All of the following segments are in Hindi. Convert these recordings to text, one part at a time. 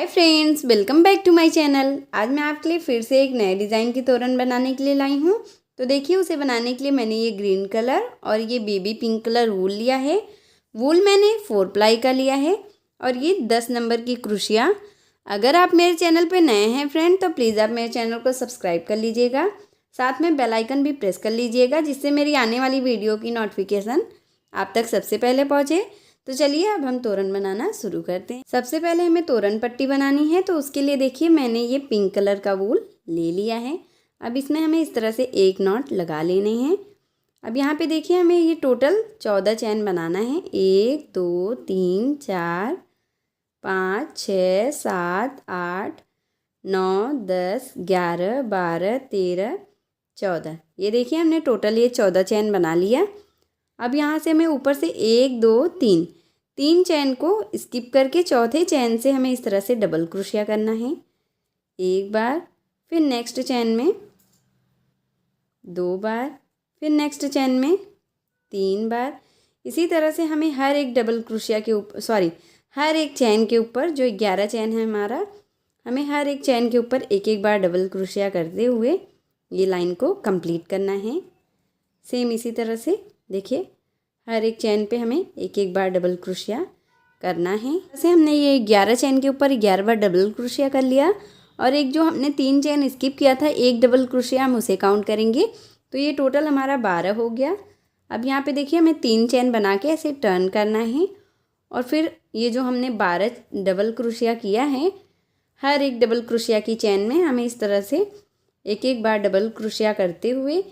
Hi friends, welcome back to my channel. आज मैं आपके लिए फिर से एक नए डिज़ाइन की तोरण बनाने के लिए लाई हूँ। तो देखिए, उसे बनाने के लिए मैंने ये ग्रीन कलर और ये बेबी पिंक कलर वूल लिया है। वूल मैंने 4 प्लाई का लिया है और ये 10 नंबर की क्रोशिया। अगर आप मेरे चैनल पर नए हैं फ्रेंड, तो प्लीज़ आप मेरे चैनल को सब्सक्राइब कर लीजिएगा। साथ में बेल आइकन भी प्रेस कर लीजिएगा, जिससे मेरी आने वाली वीडियो की नोटिफिकेशन आप तक सबसे पहले पहुँचे। तो चलिए अब हम तोरण बनाना शुरू करते हैं। सबसे पहले हमें तोरण पट्टी बनानी है, तो उसके लिए देखिए मैंने ये पिंक कलर का वूल ले लिया है। अब इसमें हमें इस तरह से एक नॉट लगा लेने हैं। अब यहाँ पे देखिए हमें ये टोटल 14 चैन बनाना है। 1 2 3 4 5 6 7 8 9 10 11 12 13 14। ये देखिए हमने टोटल ये 14 चैन बना लिया। अब यहाँ से हमें ऊपर से 1 2 3 चैन को स्किप करके चौथे चैन से हमें इस तरह से डबल क्रोशिया करना है। एक बार, फिर नेक्स्ट चैन में 2 बार, फिर नेक्स्ट चैन में 3 बार। इसी तरह से हमें हर एक डबल क्रोशिया के ऊपर हर एक चैन के ऊपर, जो 11 चैन है हमारा, हमें हर एक चैन के ऊपर एक एक बार डबल क्रोशिया करते हुए ये लाइन को कंप्लीट करना है। सेम इसी तरह से देखिए हर एक चैन पे हमें एक एक बार डबल क्रोशिया करना है। जैसे हमने ये 11 चैन के ऊपर 11 बार डबल क्रोशिया कर लिया और एक जो हमने 3 चैन स्किप किया था, एक डबल क्रोशिया, हम उसे काउंट करेंगे। तो ये टोटल हमारा 12 हो गया। अब यहाँ पे देखिए हमें 3 चैन बना के ऐसे टर्न करना है और फिर ये जो हमने 12 डबल क्रोशिया किया है, हर एक डबल क्रोशिया की चैन में हमें इस तरह से एक एक बार डबल क्रोशिया करते हुए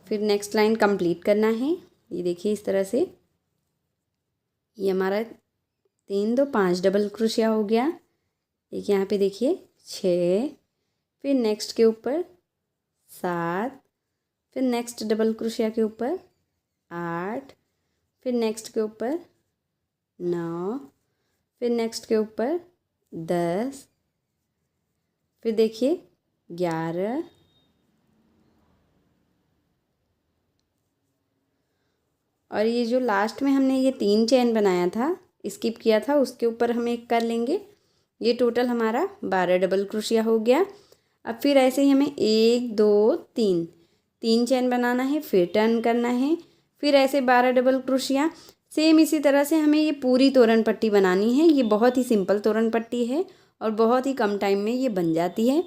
फिर नेक्स्ट लाइन कंप्लीट करना है। ये देखिए इस तरह से ये हमारा 3 2 5 डबल क्रोशिया हो गया। एक यहाँ पे देखिए 6, फिर नेक्स्ट के ऊपर 7, फिर नेक्स्ट डबल क्रोशिया के ऊपर 8, फिर नेक्स्ट के ऊपर 9, फिर नेक्स्ट के ऊपर 10, फिर देखिए 11, और ये जो लास्ट में हमने ये 3 चैन बनाया था, स्किप किया था, उसके ऊपर हम एक कर लेंगे। ये टोटल हमारा 12 डबल क्रोशिया हो गया। अब फिर ऐसे ही हमें 1 2 3 चैन बनाना है, फिर टर्न करना है, फिर ऐसे 12 डबल क्रोशिया। सेम इसी तरह से हमें ये पूरी तोरण पट्टी बनानी है। ये बहुत ही सिंपल तोरण पट्टी है और बहुत ही कम टाइम में ये बन जाती है।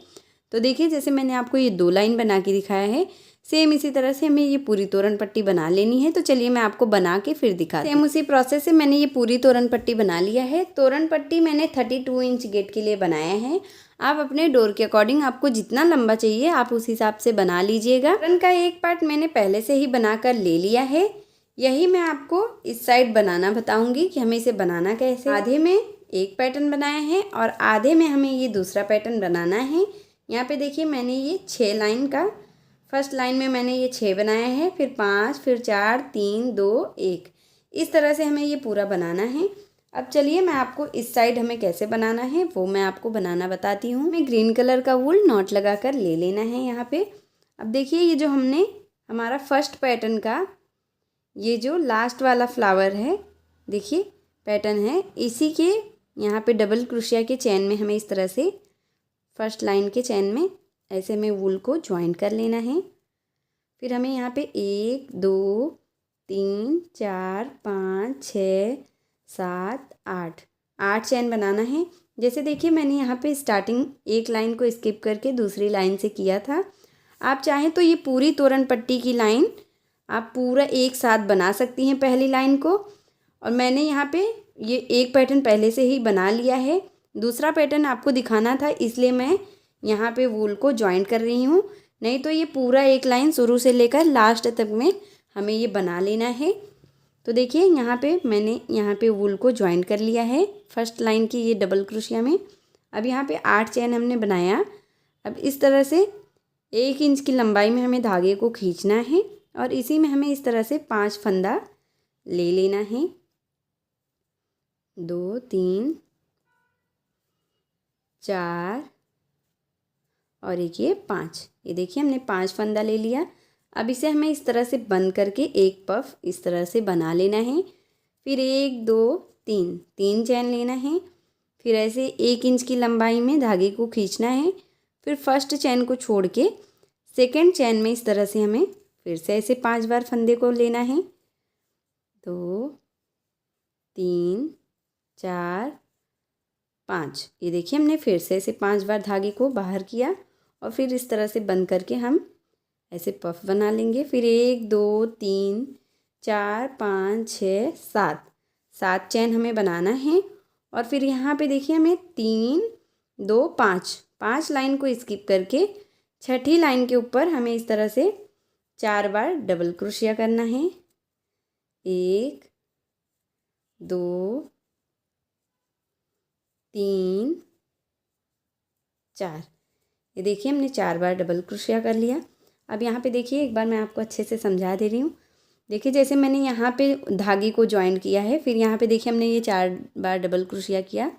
तो देखिए जैसे मैंने आपको ये 2 लाइन बना के दिखाया है, सेम इसी तरह से हमें ये पूरी तोरण पट्टी बना लेनी है। तो चलिए मैं आपको बना के फिर दिखाती हूँ। सेम उसी प्रोसेस से मैंने ये पूरी तोरण पट्टी बना लिया है। तोरण पट्टी मैंने 32 इंच गेट के लिए बनाया है। आप अपने डोर के अकॉर्डिंग आपको जितना लंबा चाहिए आप उस हिसाब से बना लीजिएगा। तोरण का एक पार्ट मैंने पहले से ही बनाकर ले लिया है। यही मैं आपको इस साइड बनाना बताऊँगी कि हमें इसे बनाना कैसे। आधे में एक पैटर्न बनाया है और आधे में हमें ये दूसरा पैटर्न बनाना है। यहाँ पे देखिए मैंने ये 6 लाइन का, फर्स्ट लाइन में मैंने ये 6 बनाया है, फिर 5, फिर 4 3 2 1, इस तरह से हमें ये पूरा बनाना है। अब चलिए मैं आपको इस साइड हमें कैसे बनाना है वो मैं आपको बनाना बताती हूँ। मैं ग्रीन कलर का वूल नॉट लगा कर ले लेना है यहाँ पे। अब देखिए ये जो हमने हमारा फर्स्ट पैटर्न का ये जो लास्ट वाला फ्लावर है, देखिए पैटर्न है, इसी के यहाँ पे डबल क्रोशिया के चैन में हमें इस तरह से फर्स्ट लाइन के चैन में ऐसे में वूल को ज्वाइन कर लेना है। फिर हमें यहाँ पे 1 2 3 4 5 6 7 8 चैन बनाना है। जैसे देखिए मैंने यहाँ पे स्टार्टिंग एक लाइन को स्किप करके दूसरी लाइन से किया था। आप चाहें तो ये पूरी तोरण पट्टी की लाइन आप पूरा एक साथ बना सकती हैं पहली लाइन को। और मैंने यहाँ पे ये एक पैटर्न पहले से ही बना लिया है, दूसरा पैटर्न आपको दिखाना था, इसलिए मैं यहाँ पे वूल को ज्वाइन कर रही हूँ। नहीं तो ये पूरा एक लाइन शुरू से लेकर लास्ट तक में हमें ये बना लेना है। तो देखिए यहाँ पे मैंने यहाँ पे वूल को ज्वाइन कर लिया है फर्स्ट लाइन की ये डबल क्रोशिया में। अब यहाँ पे 8 चैन हमने बनाया। अब इस तरह से 1 इंच की लंबाई में हमें धागे को खींचना है और इसी में हमें इस तरह से 5 फंदा ले लेना है। 2 3 4 और एक ये 5। ये देखिए हमने 5 फंदा ले लिया। अब इसे हमें इस तरह से बंद करके एक पफ इस तरह से बना लेना है। फिर 1 2 3 चैन लेना है। फिर ऐसे 1 इंच की लंबाई में धागे को खींचना है। फिर फर्स्ट चैन को छोड़ के सेकंड चैन में इस तरह से हमें फिर से ऐसे 5 बार फंदे को लेना है। 2 3 4 5। ये देखिए हमने फिर से ऐसे 5 बार धागे को बाहर किया और फिर इस तरह से बंद करके हम ऐसे पफ बना लेंगे। फिर 1 2 3 4 5 6 7 7 चैन हमें बनाना है। और फिर यहाँ पे देखिए हमें 3 2 5 5 लाइन को स्किप करके छठी लाइन के ऊपर हमें इस तरह से 4 बार डबल क्रोशिया करना है। 1 2 3 4। ये देखिए हमने 4 बार डबल क्रोशिया कर लिया। अब यहाँ पे देखिए एक बार मैं आपको अच्छे से समझा दे रही हूँ। देखिए जैसे मैंने यहाँ पे धागे को जॉइन किया है, फिर यहाँ पे देखिए हमने ये 4 बार डबल क्रोशिया किया,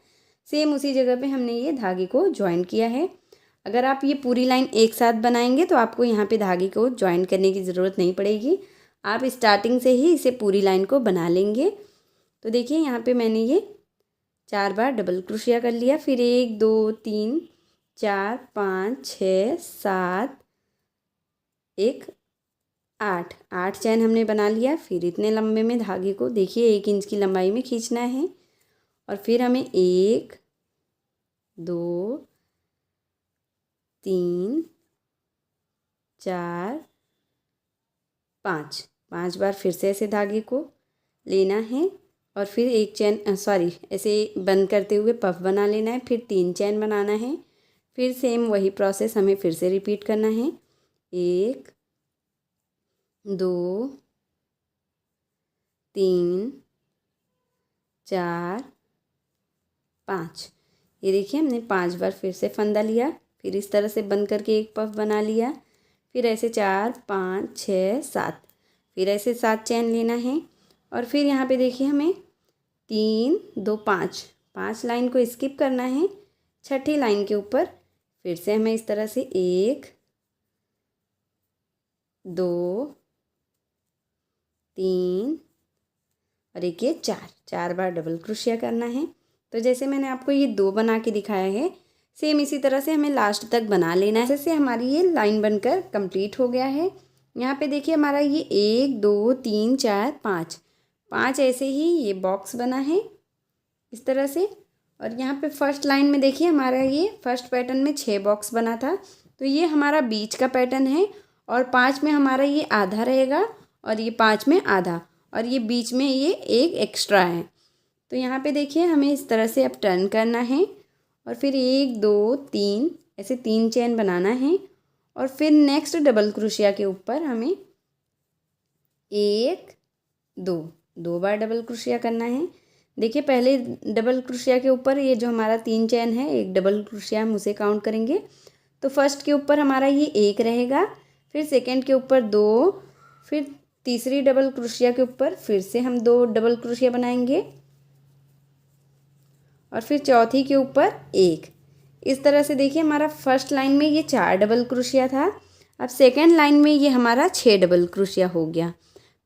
सेम उसी जगह पे हमने ये धागे को जॉइन किया है। अगर आप ये पूरी लाइन एक साथ बनाएंगे तो आपको यहाँ पे धागे को जॉइन करने की ज़रूरत नहीं पड़ेगी, आप स्टार्टिंग से ही इसे पूरी लाइन को बना लेंगे। तो देखिए यहाँ पे मैंने ये 4 बार डबल क्रोशिया कर लिया। फिर 1 2 3 4 5 6 7 1 8 8 चैन हमने बना लिया। फिर इतने लंबे में धागे को देखिए 1 इंच की लंबाई में खींचना है और फिर हमें 1 2 3 4 5 5 बार फिर से ऐसे धागे को लेना है और फिर एक चैन ऐसे बंद करते हुए पफ बना लेना है। फिर 3 चैन बनाना है। फिर सेम वही प्रोसेस हमें फिर से रिपीट करना है। 1 2 3 4 5। ये देखिए हमने 5 बार फिर से फंदा लिया, फिर इस तरह से बंद करके एक पफ बना लिया। फिर ऐसे 4 5 6 7, फिर ऐसे 7 चैन लेना है और फिर यहाँ पे देखिए हमें 3 2 5 5 लाइन को स्किप करना है। छठी लाइन के ऊपर फिर से हमें इस तरह से 1 2 3 और एक ये 4 बार डबल क्रोशिया करना है। तो जैसे मैंने आपको ये 2 बना के दिखाया है, सेम इसी तरह से हमें लास्ट तक बना लेना है। जैसे हमारी ये लाइन बनकर कंप्लीट हो गया है। यहाँ पे देखिए हमारा ये 1 2 3 4 5 5 ऐसे ही ये बॉक्स बना है इस तरह से। और यहाँ पे फर्स्ट लाइन में देखिए हमारा ये फर्स्ट पैटर्न में 6 बॉक्स बना था, तो ये हमारा बीच का पैटर्न है और 5 में हमारा ये आधा रहेगा और ये 5 में आधा और ये बीच में ये एक एक्स्ट्रा है। तो यहाँ पे देखिए हमें इस तरह से अब टर्न करना है और फिर 1 2 3 ऐसे 3 चैन बनाना है और फिर नेक्स्ट डबल क्रोशिया के ऊपर हमें 1 2 बार डबल क्रोशिया करना है। देखिए पहले डबल क्रोशिया के ऊपर ये जो हमारा 3 चैन है, एक डबल क्रोशिया हम उसे काउंट करेंगे। तो फर्स्ट के ऊपर हमारा ये 1 रहेगा, फिर सेकंड के ऊपर 2, फिर तीसरी डबल क्रोशिया के ऊपर फिर से हम 2 डबल क्रोशिया बनाएंगे और फिर चौथी के ऊपर 1। इस तरह से देखिए हमारा फर्स्ट लाइन में ये 4 डबल क्रोशिया था, अब सेकंड लाइन में ये हमारा 6 डबल क्रोशिया हो गया।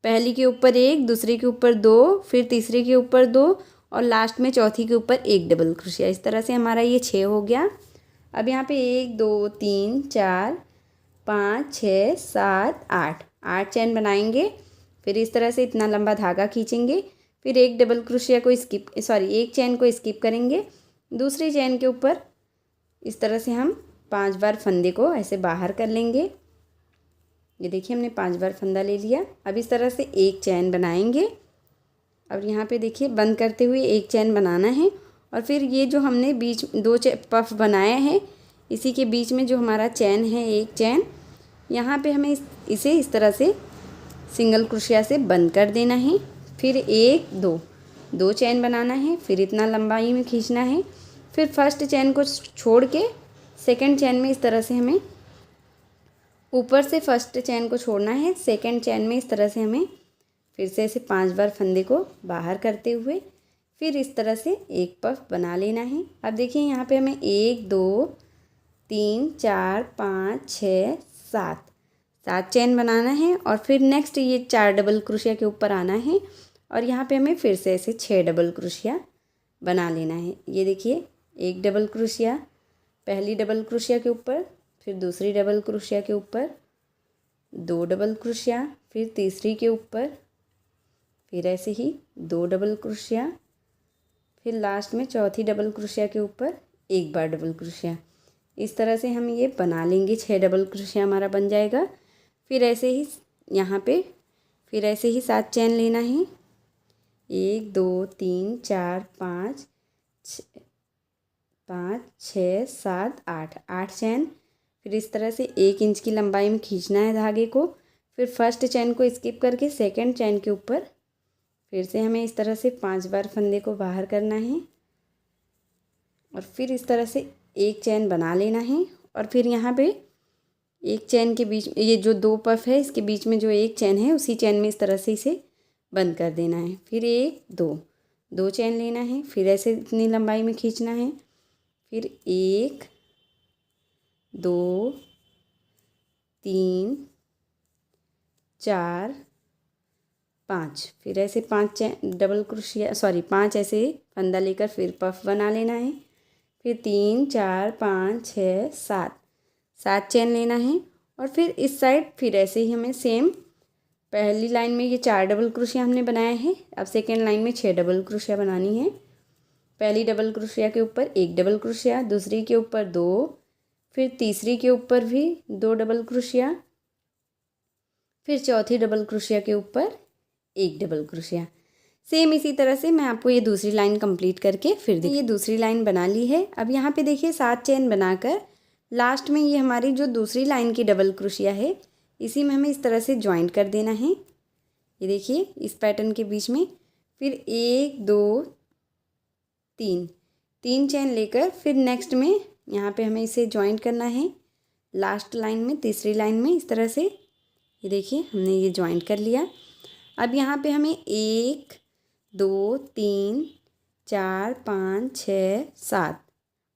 पहली के ऊपर 1, दूसरे के ऊपर 2, फिर तीसरे के ऊपर 2 और लास्ट में चौथी के ऊपर 1 डबल क्रोशिया। इस तरह से हमारा ये 6 हो गया। अब यहाँ पे 1 2 3 4 5 6 7 8 चैन बनाएंगे। फिर इस तरह से इतना लंबा धागा खींचेंगे, फिर एक डबल क्रोशिया को एक चैन को स्किप करेंगे। दूसरी चैन के ऊपर इस तरह से हम 5 बार फंदे को ऐसे बाहर कर लेंगे। ये देखिए हमने 5 बार फंदा ले लिया। अब इस तरह से एक चैन बनाएंगे। अब यहाँ पे देखिए बंद करते हुए एक चैन बनाना है और फिर ये जो हमने बीच 2 पफ बनाया है, इसी के बीच में जो हमारा चैन है एक चैन, यहाँ पे हमें इसे इस तरह से सिंगल क्रोशिया से बंद कर देना है। फिर 1 2 चैन बनाना है, फिर इतना लंबाई में खींचना है। फिर फर्स्ट चैन को छोड़ के सेकंड चैन में इस तरह से हमें ऊपर से फर्स्ट चैन को छोड़ना है, सेकंड चैन में इस तरह से हमें फिर से ऐसे 5 बार फंदे को बाहर करते हुए फिर इस तरह से एक पफ बना लेना है। अब देखिए यहाँ पे हमें 1 2 3 4 5 6 7 चैन बनाना है और फिर नेक्स्ट ये 4 डबल क्रोशिया के ऊपर आना है और यहाँ पे हमें फिर से ऐसे 6 डबल क्रोशिया बना लेना है। ये देखिए, एक डबल क्रोशिया, पहली डबल क्रोशिया के ऊपर, फिर दूसरी डबल क्रोशिया के ऊपर, दो डबल क्रोशिया, फिर तीसरी के ऊपर, फिर ऐसे ही दो डबल क्रोशिया, फिर लास्ट में चौथी डबल क्रोशिया के ऊपर एक बार डबल क्रोशिया। इस तरह से हम ये बना लेंगे, 6 डबल क्रोशिया हमारा बन जाएगा। फिर ऐसे ही यहाँ पे फिर ऐसे ही 7 चैन लेना है। 1 2 3 4 5 6 7 8 चैन। फिर इस तरह से 1 इंच की लंबाई में खींचना है धागे को। फिर फर्स्ट चैन को स्किप करके सेकंड चैन के ऊपर फिर से हमें इस तरह से 5 बार फंदे को बाहर करना है और फिर इस तरह से एक चैन बना लेना है। और फिर यहाँ पे एक चैन के बीच, ये जो 2 पफ है इसके बीच में जो एक चैन है उसी चैन में इस तरह से इसे बंद कर देना है। फिर 1 2 चैन लेना है, फिर ऐसे इतनी लंबाई में खींचना है। फिर 1 2 3 4 5, फिर ऐसे 5 चैन डबल क्रोशिया 5 ऐसे फंदा लेकर फिर पफ बना लेना है। फिर 3 4 5 6 7 चैन लेना है। और फिर इस साइड फिर ऐसे ही हमें सेम, पहली लाइन में ये 4 डबल क्रोशिया हमने बनाया है, अब सेकेंड लाइन में 6 डबल क्रोशिया बनानी है। पहली डबल क्रोशिया के ऊपर एक डबल क्रोशिया, दूसरी के ऊपर 2, फिर तीसरी के ऊपर भी 2 डबल क्रोशिया, फिर चौथी डबल क्रोशिया के ऊपर एक डबल क्रोशिया। सेम इसी तरह से मैं आपको ये दूसरी लाइन कंप्लीट करके फिर ये दूसरी लाइन बना ली है। अब यहाँ पे देखिए 7 चैन बनाकर लास्ट में ये हमारी जो दूसरी लाइन की डबल क्रोशिया है इसी में हमें इस तरह से ज्वाइंट कर देना है। ये देखिए इस पैटर्न के बीच में फिर 1 2 3 चैन लेकर फिर नेक्स्ट में यहाँ पे हमें इसे ज्वाइंट करना है लास्ट लाइन में, तीसरी लाइन में इस तरह से। ये देखिए हमने ये ज्वाइंट कर लिया। अब यहाँ पे हमें 1 2 3 4 5 6 7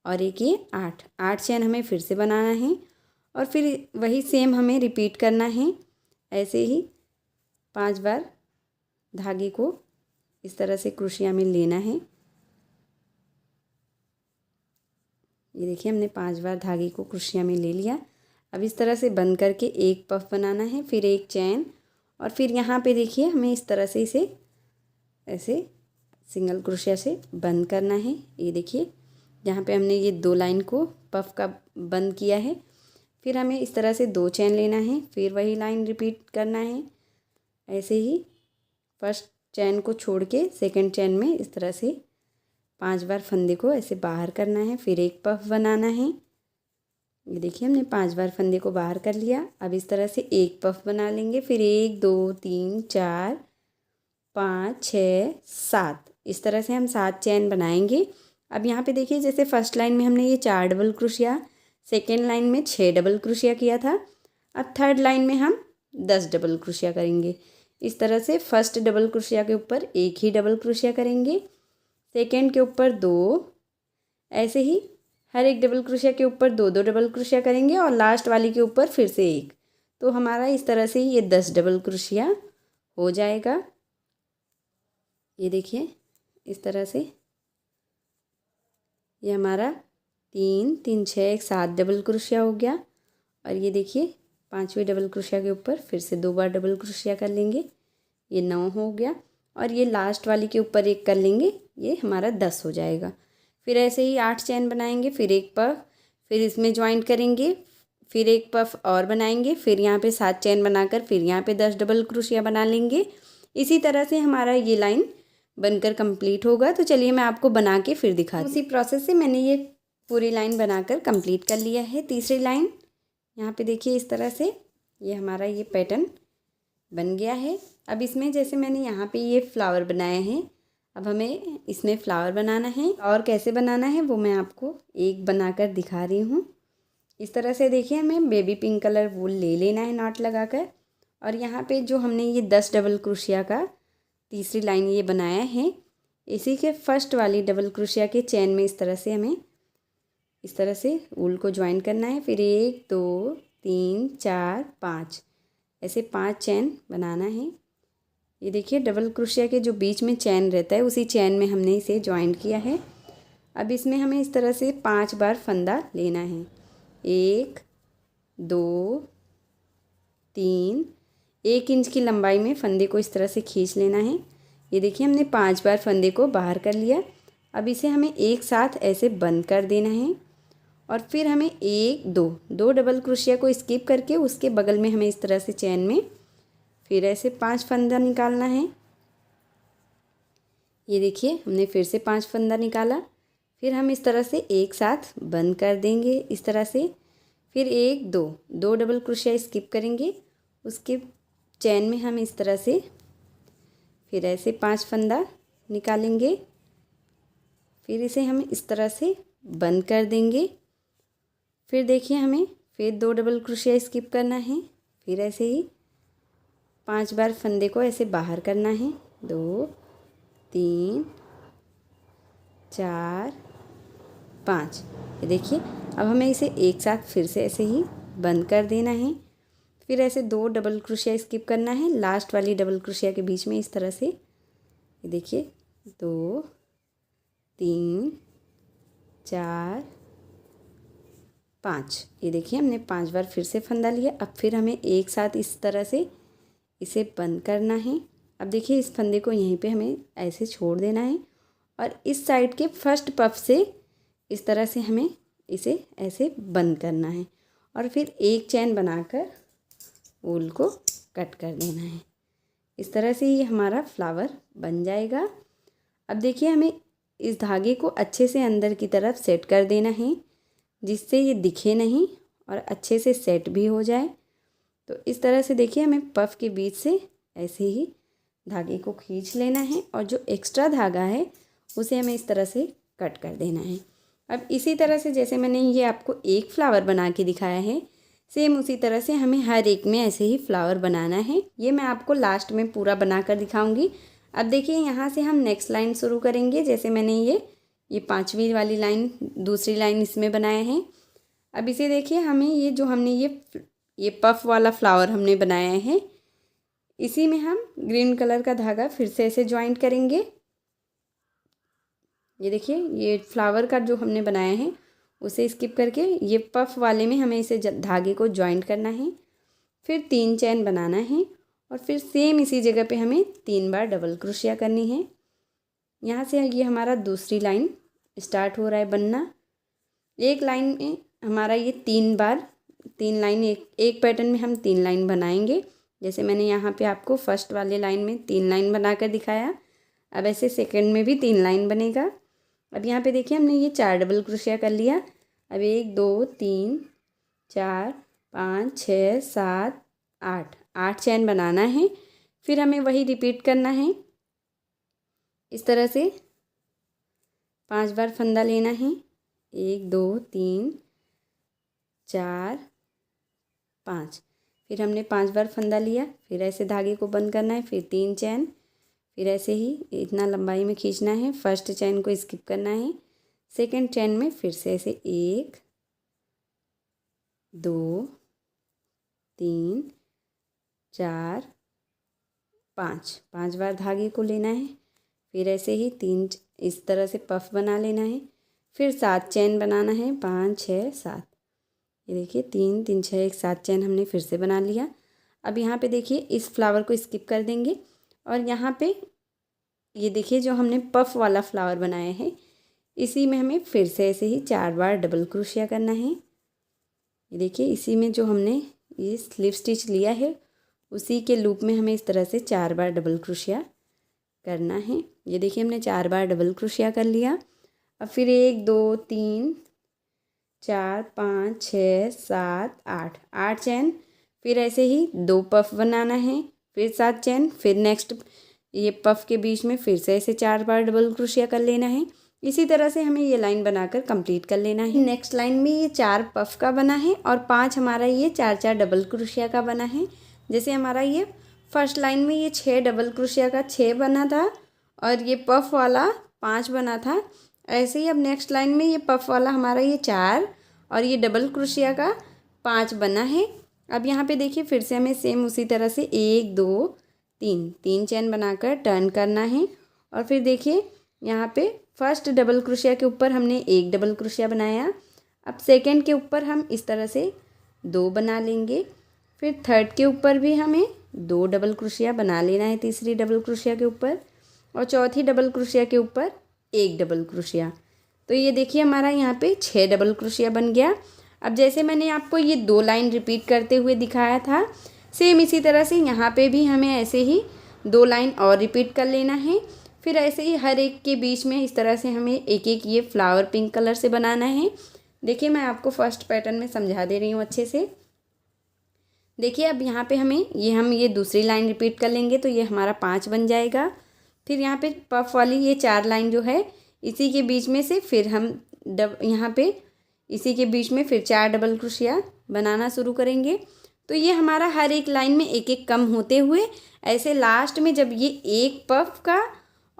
और एक ये 8 चैन हमें फिर से बनाना है और फिर वही सेम हमें रिपीट करना है। ऐसे ही 5 बार धागे को इस तरह से क्रोशिया में लेना है। ये देखिए हमने 5 बार धागे को क्रोशिया में ले लिया। अब इस तरह से बंद करके एक पफ बनाना है, फिर एक चैन और फिर यहाँ पे देखिए हमें इस तरह से इसे ऐसे सिंगल क्रोशिया से बंद करना है। ये देखिए जहाँ पे हमने ये 2 लाइन को पफ का बंद किया है, फिर हमें इस तरह से 2 चैन लेना है, फिर वही लाइन रिपीट करना है। ऐसे ही फर्स्ट चैन को छोड़ के सेकंड चैन में इस तरह से 5 बार फंदे को ऐसे बाहर करना है, फिर एक पफ बनाना है। ये देखिए हमने 5 बार फंदे को बाहर कर लिया। अब इस तरह से एक पफ बना लेंगे, फिर 1 2 3 4 5 6 7 इस तरह से हम 7 चैन बनाएंगे। अब यहाँ पे देखिए जैसे फर्स्ट लाइन में हमने ये 4 डबल क्रोशिया, सेकेंड लाइन में 6 डबल क्रोशिया किया था, अब थर्ड लाइन में हम 10 डबल क्रोशिया करेंगे। इस तरह से फर्स्ट डबल क्रोशिया के ऊपर एक ही डबल क्रोशिया करेंगे, सेकेंड के ऊपर 2, ऐसे ही हर एक डबल क्रोशिया के ऊपर 2 डबल क्रोशिया करेंगे और लास्ट वाली के ऊपर फिर से एक। तो हमारा इस तरह से ये 10 डबल क्रोशिया हो जाएगा। ये देखिए इस तरह से ये हमारा 3 3 6 7 डबल क्रोशिया हो गया। और ये देखिए 5वीं डबल क्रोशिया के ऊपर फिर से 2 बार डबल क्रोशिया कर लेंगे, ये 9 हो गया। और ये लास्ट वाली के ऊपर एक कर लेंगे, ये हमारा 10 हो जाएगा। फिर ऐसे ही 8 चैन बनाएंगे, फिर एक पफ, फिर इसमें ज्वाइंट करेंगे, फिर एक पफ और बनाएंगे, फिर यहाँ पे 7 चैन बनाकर फिर यहाँ पे 10 डबल क्रोशिया बना लेंगे। इसी तरह से हमारा ये लाइन बनकर कंप्लीट होगा। तो चलिए मैं आपको बना के फिर दिखाती हूँ। उसी प्रोसेस से मैंने ये पूरी लाइन बनाकर कंप्लीट कर लिया है। तीसरी लाइन यहाँ पे देखिए इस तरह से ये हमारा ये पैटर्न बन गया है। अब इसमें जैसे मैंने यहाँ पे ये फ्लावर बनाए हैं, अब हमें इसमें फ्लावर बनाना है और कैसे बनाना है वो मैं आपको एक बनाकर दिखा रही हूँ। इस तरह से देखिए हमें बेबी पिंक कलर वूल ले लेना है नॉट लगाकर, और यहाँ पे जो हमने ये 10 डबल क्रोशिया का तीसरी लाइन ये बनाया है, इसी के फर्स्ट वाली डबल क्रोशिया के चैन में इस तरह से हमें इस तरह से वूल को ज्वाइन करना है। फिर 1 2 3 4 5 ऐसे 5 चैन बनाना है। ये देखिए डबल क्रोशिया के जो बीच में चैन रहता है उसी चैन में हमने इसे जॉइंट किया है। अब इसमें हमें इस तरह से 5 बार फंदा लेना है। 1 2 3, 1 इंच की लंबाई में फंदे को इस तरह से खींच लेना है। ये देखिए हमने 5 बार फंदे को बाहर कर लिया। अब इसे हमें एक साथ ऐसे बंद कर देना है और फिर हमें 1 2 डबल क्रोशिया को स्किप करके उसके बगल में हमें इस तरह से चैन में फिर ऐसे 5 फंदा निकालना है। ये देखिए हमने फिर से 5 फंदा निकाला। फिर हम इस तरह से एक साथ बंद कर देंगे इस तरह से। फिर 1 2 डबल क्रोशिया स्किप करेंगे, उसके चैन में हम इस तरह से फिर ऐसे 5 फंदा निकालेंगे। फिर इसे हम इस तरह से बंद कर देंगे। फिर देखिए हमें फिर 2 डबल क्रोशिया स्किप करना है। फिर ऐसे ही 5 बार फंदे को ऐसे बाहर करना है। 2 3 4 5। ये देखिए अब हमें इसे एक साथ फिर से ऐसे ही बंद कर देना है। फिर ऐसे 2 डबल क्रोशिया स्किप करना है लास्ट वाली डबल क्रोशिया के बीच में इस तरह से। ये देखिए 2 3 4 5। ये देखिए हमने 5 बार फिर से फंदा लिया। अब फिर हमें एक साथ इस तरह से इसे बंद करना है। अब देखिए इस फंदे को यहीं पे हमें ऐसे छोड़ देना है और इस साइड के फर्स्ट पफ से इस तरह से हमें इसे ऐसे बंद करना है और फिर एक चैन बनाकर वूल को कट कर देना है। इस तरह से ये हमारा फ्लावर बन जाएगा। अब देखिए हमें इस धागे को अच्छे से अंदर की तरफ सेट कर देना है जिससे ये दिखे नहीं और अच्छे से सेट भी हो जाए। तो इस तरह से देखिए हमें पफ के बीच से ऐसे ही धागे को खींच लेना है और जो एक्स्ट्रा धागा है उसे हमें इस तरह से कट कर देना है। अब इसी तरह से जैसे मैंने ये आपको एक फ्लावर बना के दिखाया है, सेम उसी तरह से हमें हर एक में ऐसे ही फ्लावर बनाना है। ये मैं आपको लास्ट में पूरा बना कर दिखाऊंगी। अब देखिए यहाँ से हम नेक्स्ट लाइन शुरू करेंगे। जैसे मैंने ये 5वीं वाली लाइन दूसरी लाइन इसमें बनाए हैं। अब इसे देखिए हमें ये जो हमने ये पफ वाला फ्लावर हमने बनाया है, इसी में हम ग्रीन कलर का धागा फिर से ऐसे ज्वाइंट करेंगे। ये देखिए ये फ्लावर का जो हमने बनाया है उसे स्किप करके ये पफ वाले में हमें इसे धागे को ज्वाइंट करना है। फिर 3 चैन बनाना है और फिर सेम इसी जगह पे हमें 3 बार डबल क्रोशिया करनी है। यहाँ से ये हमारा दूसरी लाइन स्टार्ट हो रहा है बनना। एक लाइन में हमारा ये 3 बार 3 लाइन एक पैटर्न में हम 3 लाइन बनाएंगे। जैसे मैंने यहाँ पे आपको फर्स्ट वाले लाइन में 3 लाइन बनाकर दिखाया, अब ऐसे सेकंड में भी 3 लाइन बनेगा। अब यहाँ पे देखिए हमने ये 4 डबल क्रोशिया कर लिया। अब 1 2 3 4 5 6 7 8 चैन बनाना है। फिर हमें वही रिपीट करना है। इस तरह से 5 बार फंदा लेना है। 1 2 3 4 5। फिर हमने 5 बार फंदा लिया। फिर ऐसे धागे को बंद करना है। फिर 3 चैन, फिर ऐसे ही इतना लंबाई में खींचना है। फर्स्ट चैन को स्किप करना है। सेकंड चैन में फिर से ऐसे 1 2 3 4 5 बार धागे को लेना है। फिर ऐसे ही 3 इस तरह से पफ बना लेना है। फिर 7 चैन बनाना है। 5 6 7। ये देखिए 3 3 6 1 7 चैन हमने फिर से बना लिया। अब यहाँ पे देखिए इस फ्लावर को स्किप कर देंगे और यहाँ पे ये देखिए जो हमने पफ वाला फ्लावर बनाया है इसी में हमें फिर से ऐसे ही 4 बार डबल क्रोशिया करना है। ये देखिए इसी में जो हमने ये स्लिप स्टिच लिया है उसी के लूप में हमें इस तरह से 4 बार डबल क्रोशिया करना है। ये देखिए हमने 4 बार डबल क्रोशिया कर लिया। अब फिर 1 2 3 4 5 6 7 8 चैन, फिर ऐसे ही 2 पफ बनाना है। फिर 7 चैन, फिर नेक्स्ट ये पफ के बीच में फिर से ऐसे 4 बार डबल क्रोशिया कर लेना है। इसी तरह से हमें ये लाइन बनाकर कंप्लीट कर लेना है। नेक्स्ट लाइन में ये 4 पफ का बना है और 5 हमारा ये 4 डबल क्रोशिया का बना है। जैसे हमारा ये फर्स्ट लाइन में ये 6 डबल क्रोशिया का 6 बना था और ये पफ वाला 5 बना था, ऐसे ही अब नेक्स्ट लाइन में ये पफ वाला हमारा ये 4 और ये डबल क्रोशिया का 5 बना है। अब यहाँ पे देखिए फिर से हमें सेम उसी तरह से 1 2 तीन चेन बनाकर टर्न करना है। और फिर देखिए यहाँ पे फर्स्ट डबल क्रोशिया के ऊपर हमने एक डबल क्रोशिया बनाया। अब सेकंड के ऊपर हम इस तरह से 2 बना लेंगे। फिर थर्ड के ऊपर भी हमें 2 डबल क्रोशिया बना लेना है तीसरी डबल क्रोशिया के ऊपर, और चौथी डबल क्रोशिया के ऊपर एक डबल क्रोशिया। तो ये देखिए हमारा यहाँ पे 6 डबल क्रोशिया बन गया। अब जैसे मैंने आपको ये 2 लाइन रिपीट करते हुए दिखाया था, सेम इसी तरह से यहाँ पे भी हमें ऐसे ही 2 लाइन और रिपीट कर लेना है। फिर ऐसे ही हर एक के बीच में इस तरह से हमें एक एक ये फ्लावर पिंक कलर से बनाना है। देखिए मैं आपको फर्स्ट पैटर्न में समझा दे रही हूँ अच्छे से। देखिए अब यहाँ पे हम ये दूसरी लाइन रिपीट कर लेंगे तो ये हमारा 5 बन जाएगा। फिर यहाँ पे पफ वाली ये 4 लाइन जो है इसी के बीच में से फिर हम यहाँ पे इसी के बीच में फिर 4 डबल क्रोशिया बनाना शुरू करेंगे। तो ये हमारा हर एक लाइन में एक एक कम होते हुए ऐसे लास्ट में जब ये एक पफ का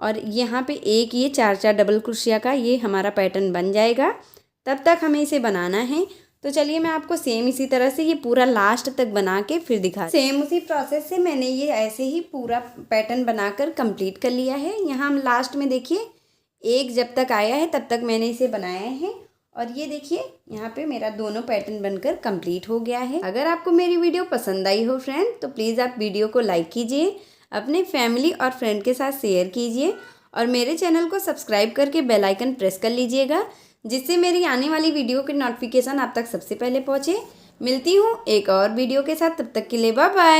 और यहाँ पे एक ये 4 डबल क्रोशिया का ये हमारा पैटर्न बन जाएगा, तब तक हमें इसे बनाना है। तो चलिए मैं आपको सेम इसी तरह से ये पूरा लास्ट तक बना के फिर दिखा। सेम उसी प्रोसेस से मैंने ये ऐसे ही पूरा पैटर्न बनाकर कंप्लीट कर लिया है। यहाँ हम लास्ट में देखिए एक जब तक आया है तब तक मैंने इसे बनाया है, और ये देखिए यहाँ पे मेरा दोनों पैटर्न बनकर कंप्लीट हो गया है। अगर आपको मेरी वीडियो पसंद आई हो फ्रेंड तो प्लीज़ आप वीडियो को लाइक कीजिए, अपने फैमिली और फ्रेंड के साथ शेयर कीजिए, और मेरे चैनल को सब्सक्राइब करके बेल आइकन प्रेस कर लीजिएगा, जिससे मेरी आने वाली वीडियो की नोटिफिकेशन आप तक सबसे पहले पहुँचे। मिलती हूँ एक और वीडियो के साथ, तब तक के लिए बाय बाय।